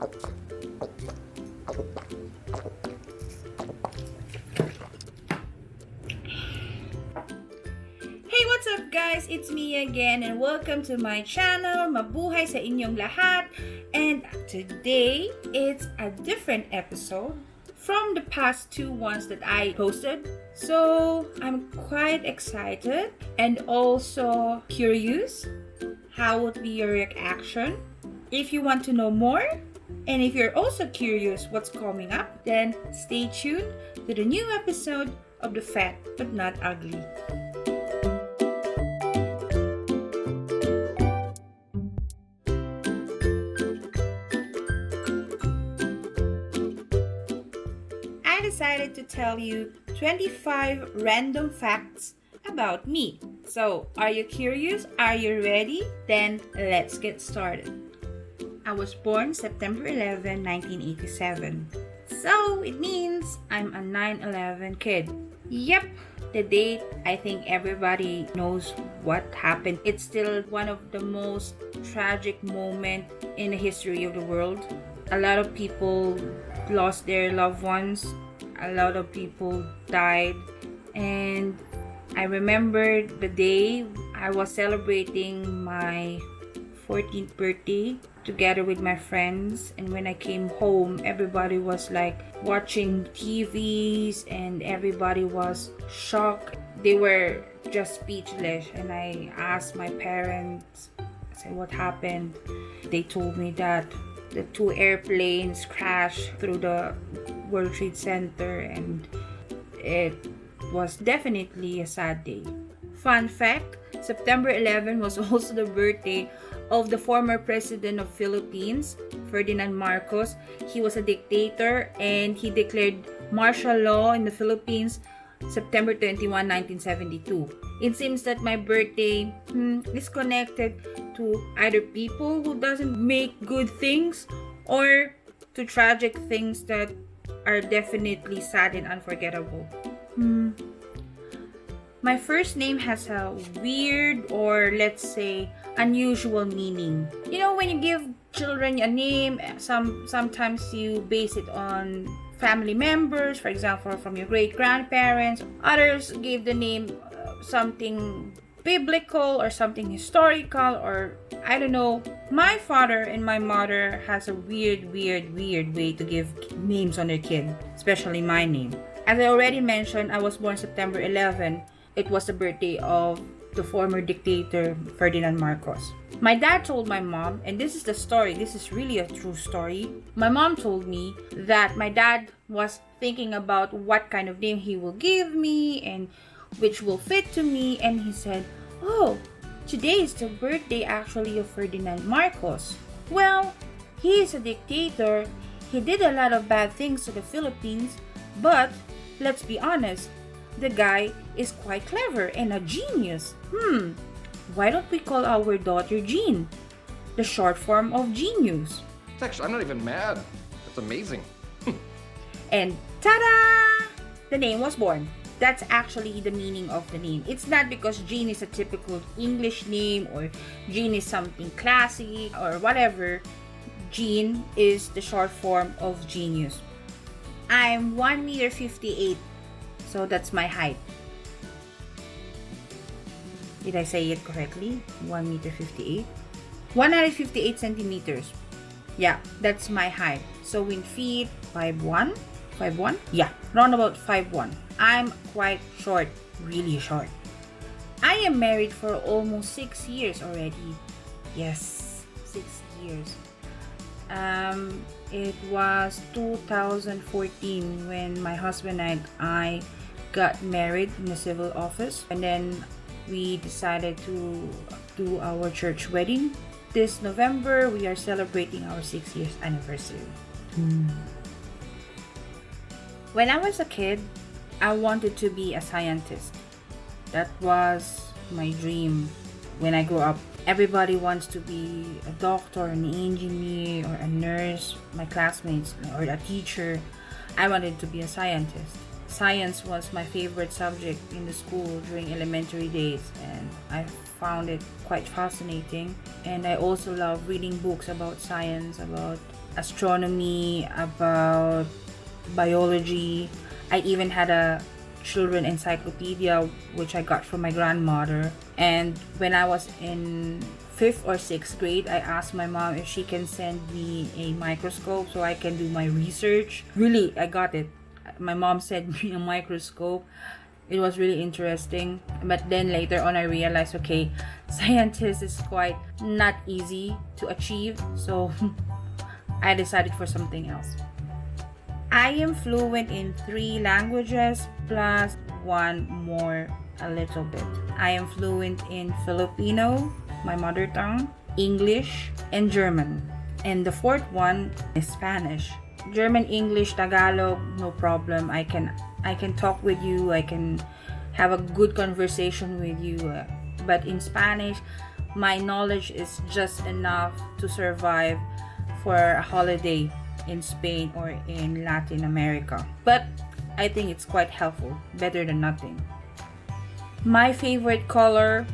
Hey, what's up guys? It's me again and welcome to my channel. Mabuhay sa inyong lahat. And today, it's a different episode from the past two ones that I posted. So, I'm quite excited and also curious. How would be your reaction? If you want to know more, and if you're also curious what's coming up, then stay tuned to the new episode of The Fat But Not Ugly. I decided to tell you 25 random facts about me. So, are you curious? Are you ready? Then let's get started. I was born September 11, 1987. So, it means I'm a 9/11 kid. Yep, the date, I think everybody knows what happened. It's still one of the most tragic moments in the history of the world. A lot of people lost their loved ones. A lot of people died. And I remember the day I was celebrating my 14th birthday together with my friends, and when I came home, everybody was like watching TVs and everybody was shocked. They were just speechless, and I asked my parents, I said, what happened? They told me that the two airplanes crashed through the World Trade Center, and it was definitely a sad day. Fun fact, September 11 was also the birthday of the former president of Philippines, Ferdinand Marcos. He was a dictator and he declared martial law in the Philippines September 21, 1972. It seems that my birthday is connected to either people who doesn't make good things or to tragic things that are definitely sad and unforgettable. My first name has a weird, or let's say unusual meaning. You know, when you give children a name, sometimes you base it on family members, for example, from your great grandparents. Others give the name something biblical or something historical, or I don't know. My father and my mother has a weird way to give names on their kid, especially my name. As I already mentioned, I was born September 11. It was the birthday of the former dictator Ferdinand Marcos. My dad told my mom, and this is the story, this is really a true story. My mom told me that my dad was thinking about what kind of name he will give me and which will fit to me, and he said, "Oh, today is the birthday actually of Ferdinand Marcos. Well, he is a dictator. He did a lot of bad things to the Philippines, but let's be honest, the guy is quite clever and a genius. Why don't we call our daughter Jean? The short form of genius." Actually, I'm not even mad. That's amazing. And ta-da! The name was born. That's actually the meaning of the name. It's not because Jean is a typical English name or Jean is something classy or whatever. Jean is the short form of genius. I'm 1 meter 58. So that's my height. Did I say it correctly? 1 meter 58? 158 centimeters. Yeah, that's my height. So in feet, 5'1"? 5'1"? Yeah, round about 5'1". I'm quite short, really short. I am married for almost 6 years already. Yes, 6 years. It was 2014 when my husband and I got married in the civil office, and then we decided to do our church wedding. This November, we are celebrating our 6 years anniversary. When I was a kid, I wanted to be a scientist. That was my dream when I grew up. Everybody wants to be a doctor, an engineer, or a nurse. My classmates, or a teacher. I wanted to be a scientist. Science was my favorite subject in the school during elementary days, and I found it quite fascinating. And I also love reading books about science, about astronomy, about biology. I even had a children encyclopedia which I got from my grandmother. And when I was in 5th or 6th grade, I asked my mom if she can send me a microscope so I can do my research. Really, I got it. My mom sent me a microscope. It was really interesting. But then later on I realized, okay, scientist is quite not easy to achieve. So I decided for something else. I am fluent in 3 languages plus one more a little bit. I am fluent in Filipino, my mother tongue, English, and German. And the 4th one is Spanish. German, English, Tagalog, no problem. I can talk with you. I can have a good conversation with you. But in Spanish, my knowledge is just enough to survive for a holiday in Spain or in Latin America. But I think it's quite helpful, better than nothing. My favorite color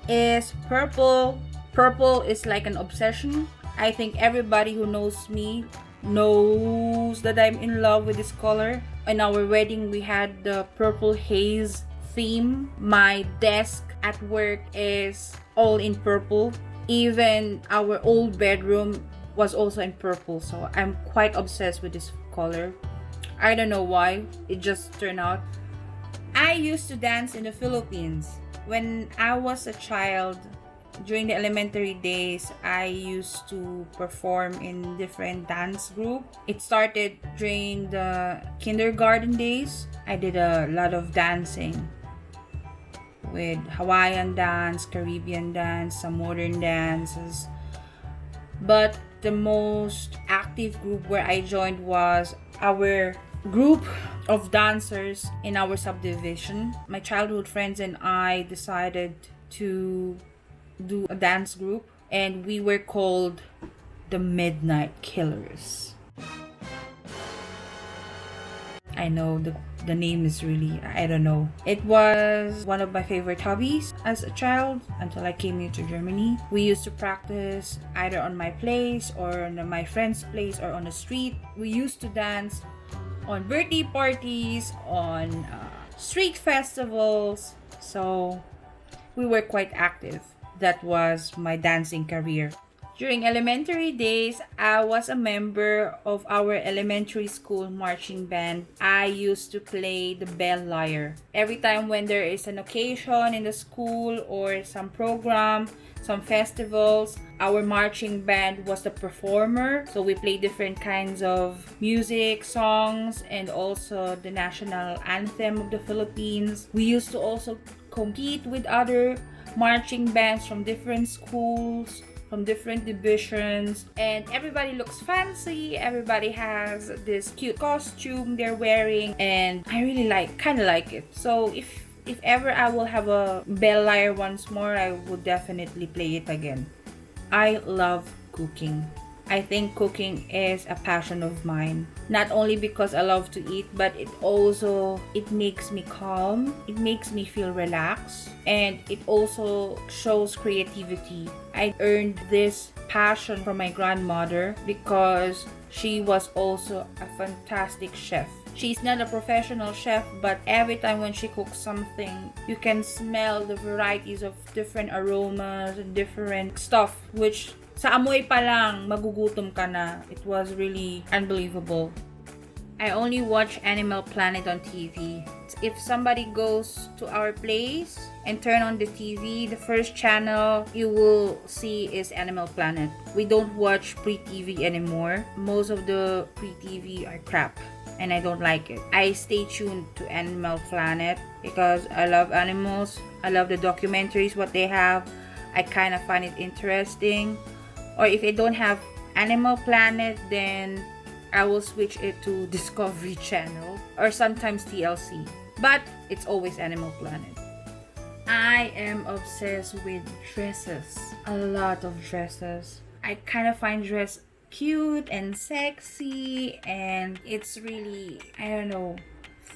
is purple. Purple is like an obsession. I think everybody who knows me knows that I'm in love with this color. In our wedding, we had the purple haze theme. My desk at work is all in purple. Even our old bedroom was also in purple, so I'm quite obsessed with this color. I don't know why, it just turned out. I used to dance in the Philippines. When I was a child, during the elementary days, I used to perform in different dance groups. It started during the kindergarten days. I did a lot of dancing with Hawaiian dance, Caribbean dance, some modern dances. But the most active group where I joined was our group of dancers in our subdivision. My childhood friends and I decided to do a dance group, and we were called the Midnight Killers. I know the name is really, I don't know. It was one of my favorite hobbies as a child until I came here to Germany. We used to practice either on my place or on my friend's place or on the street. We used to dance on birthday parties, on street festivals. So we were quite active. That was my dancing career. During elementary days, I was a member of our elementary school marching band. I used to play the bell lyre. Every time when there is an occasion in the school or some program, some festivals, our marching band was the performer. So we played different kinds of music, songs, and also the national anthem of the Philippines. We used to also compete with other marching bands from different schools, from different divisions, and everybody looks fancy. Everybody has this cute costume they're wearing, and I really kind of like it. So if ever I will have a bell lyre once more, I would definitely play it again. I love cooking. I think cooking is a passion of mine. Not only because I love to eat, but it makes me calm. It makes me feel relaxed. And it also shows creativity. I earned this passion from my grandmother because she was also a fantastic chef. She's not a professional chef, but every time when she cooks something, you can smell the varieties of different aromas and different stuff, which sa amoy pa lang, magugutom ka na. It was really unbelievable. I only watch Animal Planet on TV. If somebody goes to our place and turn on the TV, the first channel you will see is Animal Planet. We don't watch pre-TV anymore. Most of the pre-TV are crap, and I don't like it. I stay tuned to Animal Planet because I love animals. I love the documentaries, what they have. I kind of find it interesting. Or if I don't have Animal Planet, then I will switch it to Discovery Channel or sometimes TLC. But it's always Animal Planet. I am obsessed with dresses. A lot of dresses. I kind of find dress cute and sexy, and it's really, I don't know,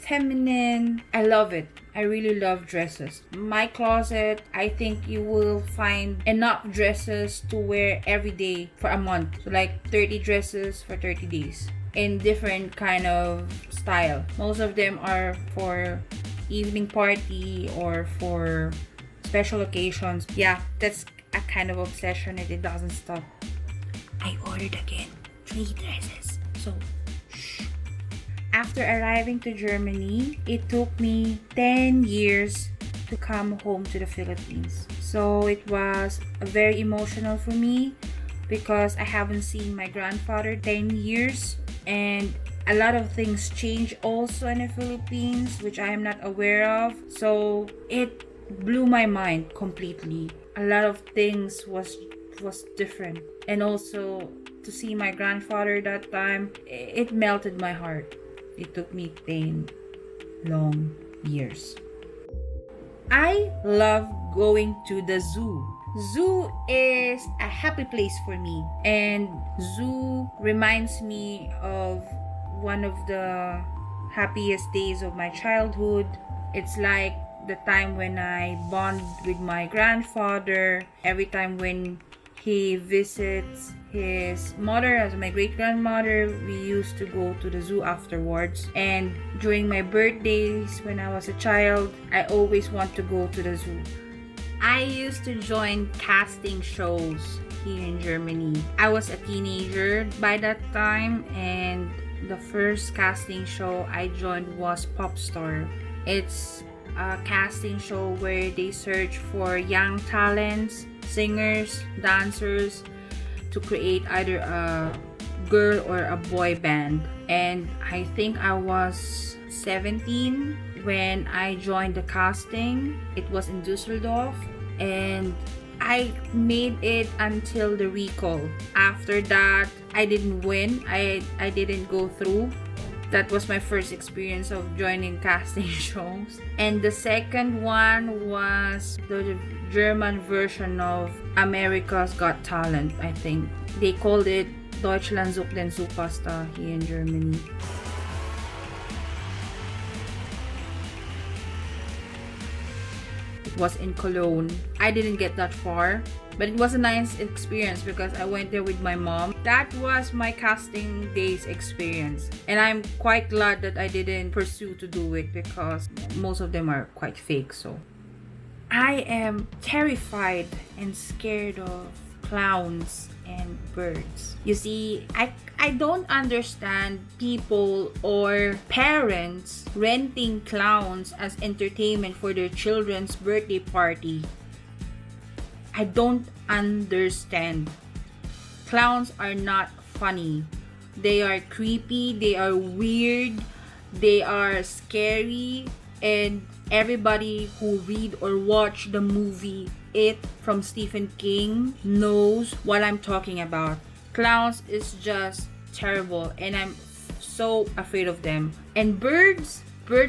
feminine. I love it. I really love dresses. My closet, I think you will find enough dresses to wear every day for a month. So like 30 dresses for 30 days in different kind of style. Most of them are for evening party or for special occasions. Yeah, that's a kind of obsession and it doesn't stop. I ordered again 3 dresses. So after arriving to Germany, it took me 10 years to come home to the Philippines. So it was very emotional for me because I haven't seen my grandfather 10 years, and a lot of things change also in the Philippines which I am not aware of. So it blew my mind completely. A lot of things was different, and also to see my grandfather that time, it melted my heart. It took me 10 long years. I love going to the zoo. Zoo is a happy place for me, and zoo reminds me of one of the happiest days of my childhood. It's like the time when I bond with my grandfather. Every time when he visits his mother as my great-grandmother, we used to go to the zoo afterwards. And during my birthdays when I was a child, I always want to go to the zoo. I used to join casting shows here in Germany. I was a teenager by that time, and the first casting show I joined was Pop Star. It's a casting show where they search for young talents, singers, dancers, to create either a girl or a boy band. And I think I was 17 when I joined the casting. It was in Düsseldorf, and I made it until the recall. After that, I didn't win. I didn't go through. That was my first experience of joining casting shows. And the second one was the German version of America's Got Talent, I think. They called it Deutschland sucht den Superstar here in Germany. It was in Cologne. I didn't get that far, but it was a nice experience because I went there with my mom. That was my casting days experience, and I'm quite glad that I didn't pursue to do it because most of them are quite fake. So I am terrified and scared of clowns and birds. You see, I don't understand people or parents renting clowns as entertainment for their children's birthday party. I don't understand. Clowns are not funny. They are creepy, they are weird, they are scary, and everybody who read or watch the movie It from Stephen King knows what I'm talking about. Clowns is just terrible, and I'm so afraid of them. And birds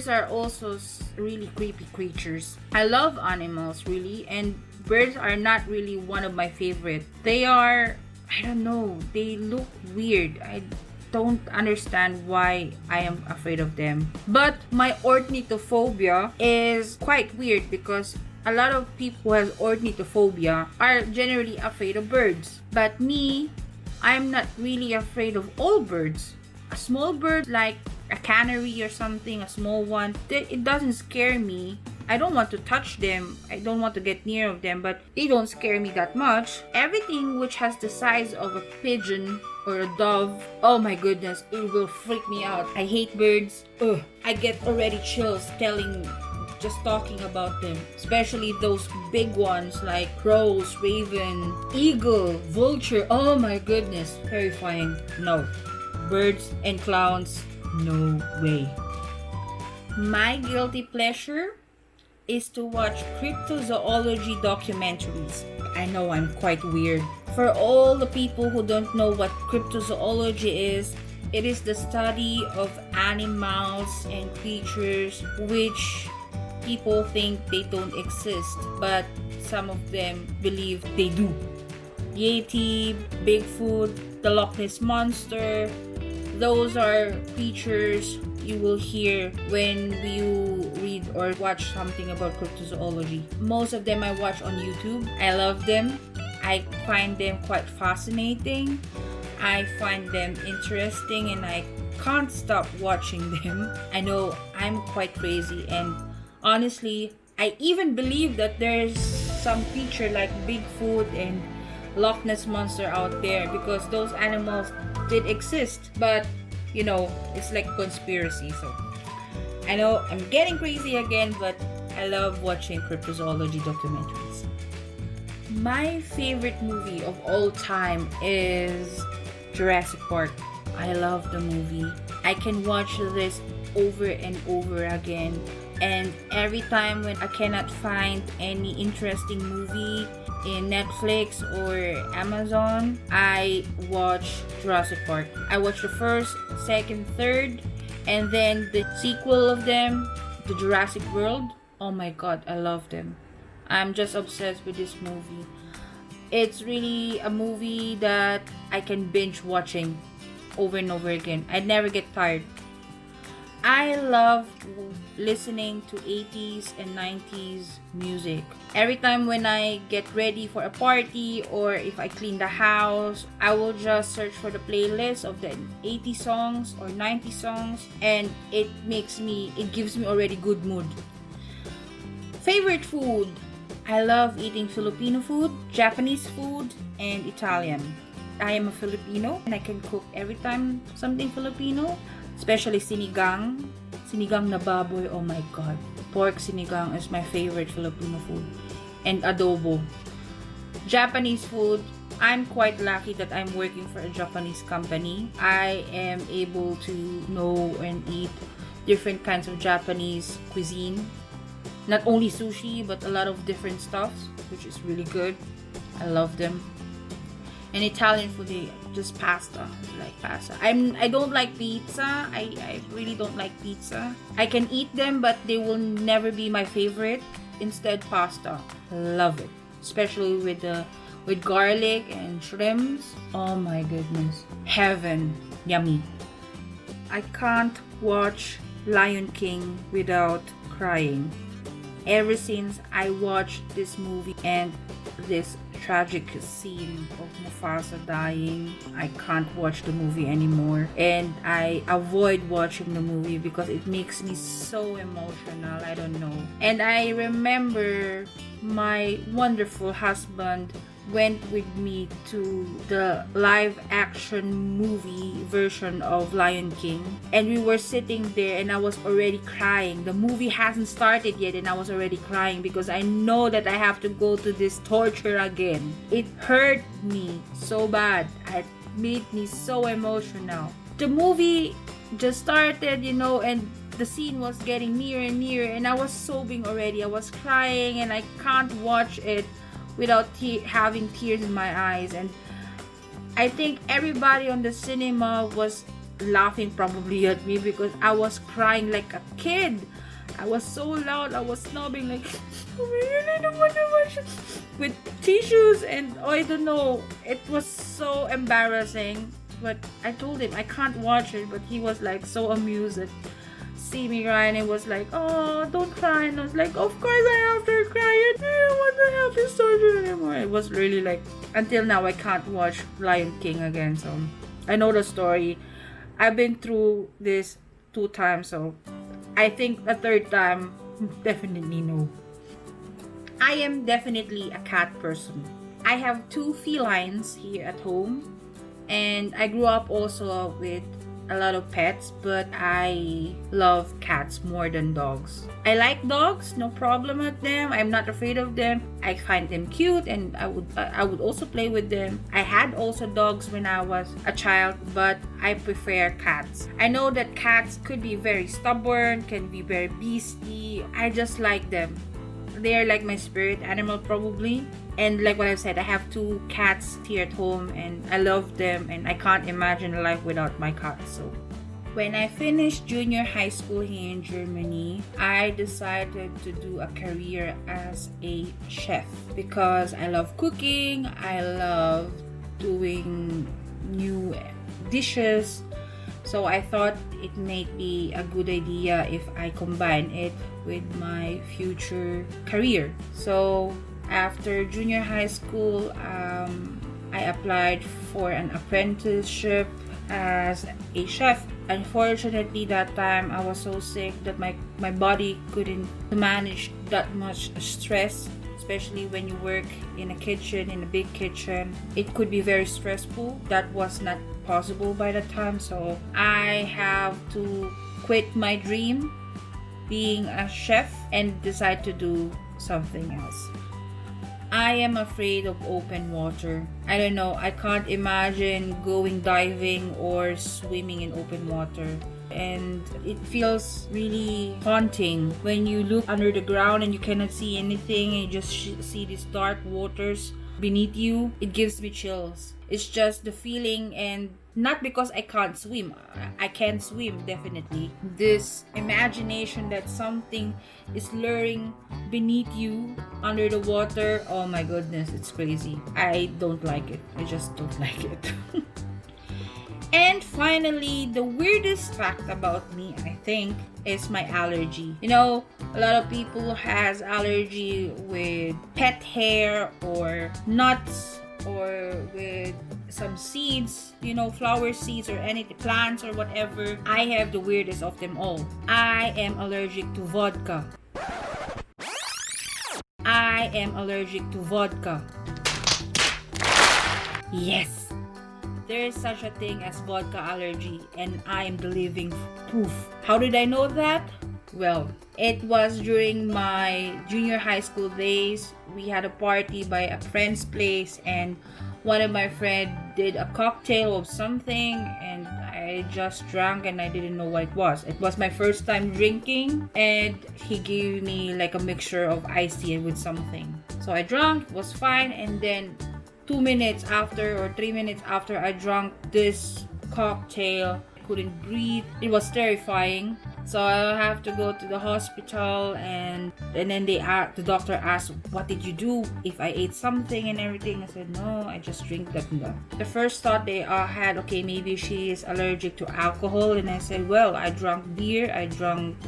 are also really creepy creatures. I love animals really, and birds are not really one of my favorite. They are, I don't know, they look weird. I don't understand why I am afraid of them. But my ornithophobia is quite weird because a lot of people who have ornithophobia are generally afraid of birds. But me, I'm not really afraid of all birds. A small bird like a canary or something, a small one, it doesn't scare me. I don't want to touch them. I don't want to get near of them, but they don't scare me that much. Everything which has the size of a pigeon or a dove, oh my goodness, it will freak me out. I hate birds. Ugh, I get already chills just talking about them. Especially those big ones like crows, raven, eagle, vulture. Oh my goodness, terrifying. No. Birds and clowns, no way. My guilty pleasure is to watch cryptozoology documentaries. I know I'm quite weird. For all the people who don't know what cryptozoology is, it is the study of animals and creatures which people think they don't exist, but some of them believe they do. Yeti, Bigfoot, the Loch Ness Monster, those are creatures you will hear when you read or watch something about cryptozoology. Most of them I watch on YouTube. I love them. I find them quite fascinating. I find them interesting and I can't stop watching them. I know I'm quite crazy, and honestly, I even believe that there's some creature like Bigfoot and Loch Ness Monster out there, because those animals did exist. But it's like conspiracy. So I know I'm getting crazy again, but I love watching cryptozoology documentaries. My favorite movie of all time is Jurassic Park. I love the movie. I can watch this over and over again. And every time when I cannot find any interesting movie in Netflix or Amazon, I watch Jurassic Park. I watch the first, second, third, and then the sequel of them, the Jurassic World. Oh my god, I love them. I'm just obsessed with this movie. It's really a movie that I can binge watching over and over again. I never get tired. I love listening to 80s and 90s music. Every time when I get ready for a party or if I clean the house, I will just search for the playlist of the 80 songs or 90 songs, and it gives me already good mood. Favorite food. I love eating Filipino food, Japanese food, and Italian. I am a Filipino and I can cook every time something Filipino. Especially sinigang na baboy. Oh my god, pork sinigang is my favorite Filipino food, and adobo. Japanese food, I'm quite lucky that I'm working for a Japanese company. I am able to know and eat different kinds of Japanese cuisine, not only sushi but a lot of different stuffs, which is really good. I love them. And Italian food, just pasta. I like pasta. I don't like pizza. I really don't like pizza. I can eat them, but they will never be my favorite. Instead, pasta. Love it. Especially with garlic and shrimps. Oh my goodness. Heaven. Yummy. I can't watch Lion King without crying. Ever since I watched this movie and this tragic scene of Mufasa dying, I can't watch the movie anymore, and I avoid watching the movie because it makes me so emotional. I don't know. And I remember my wonderful husband went with me to the live action movie version of Lion King, and we were sitting there and I was already crying. The movie hasn't started yet and I was already crying because I know that I have to go to this torture again. It hurt me so bad. It made me so emotional. The movie just started, and the scene was getting nearer and nearer, and I was sobbing already. I was crying and I can't watch it without having tears in my eyes. And I think everybody on the cinema was laughing probably at me because I was crying like a kid. I was so loud. I was sobbing like, oh, I really don't want to watch it, with tissues, and I don't know. It was so embarrassing. But I told him I can't watch it, but he was like so amused at see me crying and was like, oh, don't cry. And I was like, of course I have to cry. I don't want to have this torture anymore. It was really like, until now I can't watch Lion King again. So I know the story. I've been through this 2 times, so I think the 3rd time, definitely no. I am definitely a cat person. I have 2 felines here at home, and I grew up also with a lot of pets, but I love cats more than dogs. I like dogs, no problem with them. I'm not afraid of them. I find them cute, and I would also play with them. I had also dogs when I was a child, but I prefer cats. I know that cats could be very stubborn, can be very beastly. I just like them. They're like my spirit animal probably. And like what I said, I have 2 cats here at home and I love them, and I can't imagine life without my cats. So when I finished junior high school here in Germany, I decided to do a career as a chef because I love cooking. I love doing new dishes. So I thought it may be a good idea if I combine it with my future career. So after junior high school, I applied for an apprenticeship as a chef. Unfortunately, that time I was so sick that my body couldn't manage that much stress, especially when you work in a kitchen, in a big kitchen. It could be very stressful. That was not possible by the time, so I have to quit my dream being a chef and decide to do something else. I am afraid of open water. I don't know, I can't imagine going diving or swimming in open water. And it feels really haunting when you look under the ground and you cannot see anything and you just see these dark waters beneath you. It gives me chills. It's just the feeling, and not because I can't swim. I can swim, definitely. This imagination that something is luring beneath you under the water, oh my goodness, it's crazy. I don't like it. I just don't like it. And finally, the weirdest fact about me, I think, is my allergy. You know, a lot of people has allergy with pet hair or nuts or with some seeds, you know, flower seeds or any plants or whatever. I have the weirdest of them all. I am allergic to vodka. I am allergic to vodka. Yes, there is such a thing as vodka allergy, and I am the living proof. How did I know that? Well, it was during my junior high school days. We had a party by a friend's place, and one of my friends did a cocktail of something, and I just drank and I didn't know what it was. It was my first time drinking, and he gave me like a mixture of iced tea with something. So I drank, it was fine, and then 2 minutes after or 3 minutes after I drank this cocktail, I couldn't breathe. It was terrifying. So I have to go to the hospital, and then the doctor asked, what did you do if I ate something and everything? I said, no, I just drink that. The first thought they had, okay, maybe she is allergic to alcohol. And I said, well, I drank beer.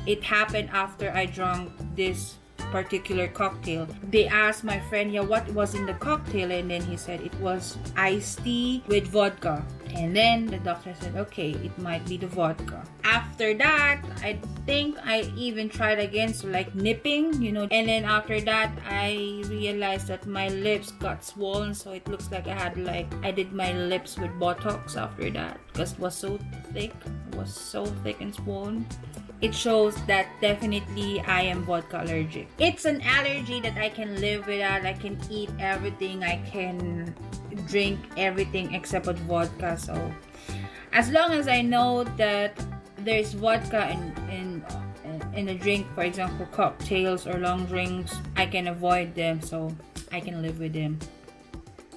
It happened after I drank this particular cocktail. They asked my friend, yeah, what was in the cocktail? And then he said it was iced tea with vodka. And then the doctor said, okay, it might be the vodka. After that, I think I even tried again, so like nipping, you know. And then after that, I realized that my lips got swollen, so it looks like I did my lips with Botox after that, because it was so thick. It was so thick and swollen. It shows that definitely I am vodka allergic. It's an allergy that I can live without. I can eat everything. I can drink everything except with vodka. So as long as I know that there's vodka in a drink, for example, cocktails or long drinks, I can avoid them. So I can live with them.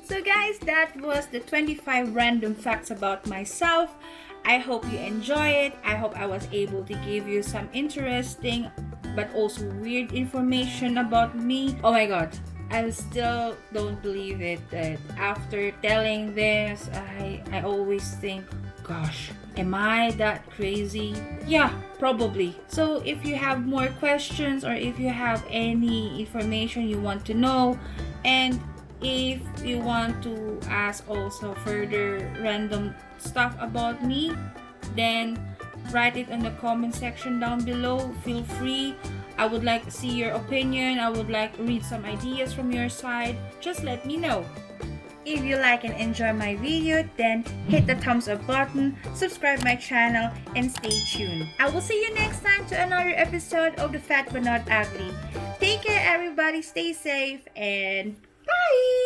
So guys, that was the 25 random facts about myself. I hope you enjoy it. I hope I was able to give you some interesting but also weird information about me. Oh my god, I still don't believe it that after telling this, I always think, gosh, am I that crazy? Yeah, probably. So if you have more questions or if you have any information you want to know, and if you want to ask also further random stuff about me, then write it in the comment section down below. Feel free. I would like to see your opinion. I would like to read some ideas from your side. Just let me know. If you like and enjoy my video, then hit the thumbs up button, subscribe my channel, and stay tuned. I will see you next time to another episode of The Fat But Not Ugly. Take care everybody, stay safe, and bye!